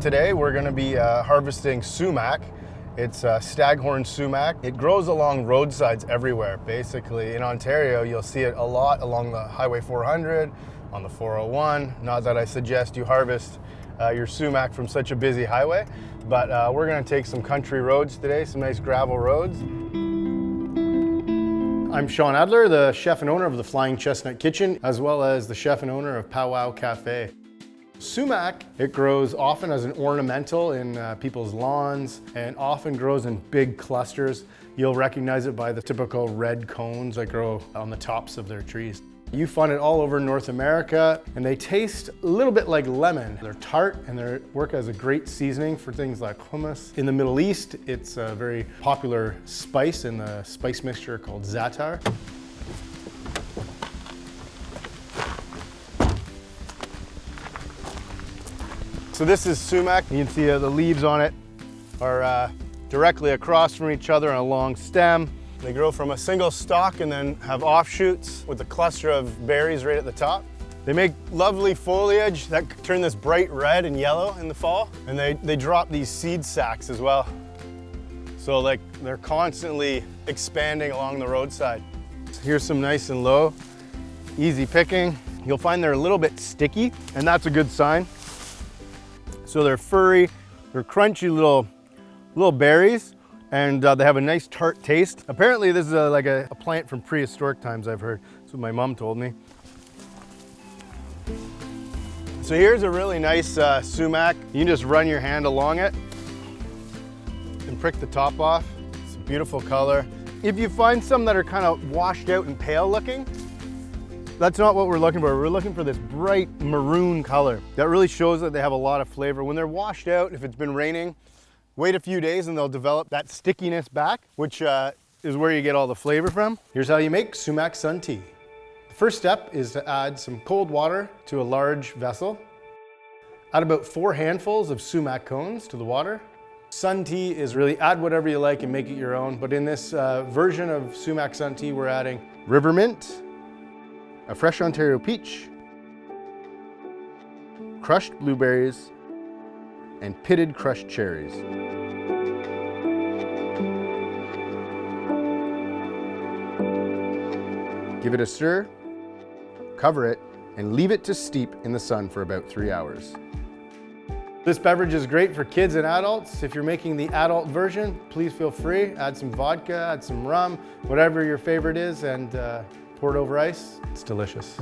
today we're going to be harvesting sumac. It's Staghorn sumac. It grows along roadsides everywhere. Basically, in Ontario, you'll see it a lot along the Highway 400, on the 401. Not that I suggest you harvest your sumac from such a busy highway, but we're going to take some country roads today, some nice gravel roads. I'm Shawn Adler, the chef and owner of the Flying Chestnut Kitchen, as well as the chef and owner of Powwow Cafe. Sumac, it grows often as an ornamental in people's lawns and often grows in big clusters. You'll recognize it by the typical red cones that grow on the tops of their trees. You find it all over North America, and they taste a little bit like lemon. They're tart and they work as a great seasoning for things like hummus. In the Middle East, it's a very popular spice in the spice mixture called za'atar. So this is sumac. You can see the leaves on it are directly across from each other on a long stem. They grow from a single stalk and then have offshoots with a cluster of berries right at the top. They make lovely foliage that turn this bright red and yellow in the fall. And they drop these seed sacs as well. So like they're constantly expanding along the roadside. So here's some nice and low, easy picking. You'll find they're a little bit sticky, and that's a good sign. So they're furry, they're crunchy little berries, and they have a nice tart taste. Apparently this is like a plant from prehistoric times, I've heard. That's what my mom told me. So here's a really nice sumac. You can just run your hand along it and prick the top off. It's a beautiful color. If you find some that are kind of washed out and pale looking, that's not what we're looking for. We're looking for this bright maroon color. That really shows that they have a lot of flavor. When they're washed out, if it's been raining, wait a few days and they'll develop that stickiness back, which is where you get all the flavor from. Here's how you make Sumac Sun Tea. The first step is to add some cold water to a large vessel. Add about 4 handfuls of sumac cones to the water. Sun tea is really add whatever you like and make it your own, but in this version of Sumac Sun Tea, we're adding river mint, a fresh Ontario peach, crushed blueberries, and pitted crushed cherries. Give it a stir, cover it, and leave it to steep in the sun for about 3 hours. This beverage is great for kids and adults. If you're making the adult version, please feel free. Add some vodka, add some rum, whatever your favorite is, and pour it over ice. It's delicious.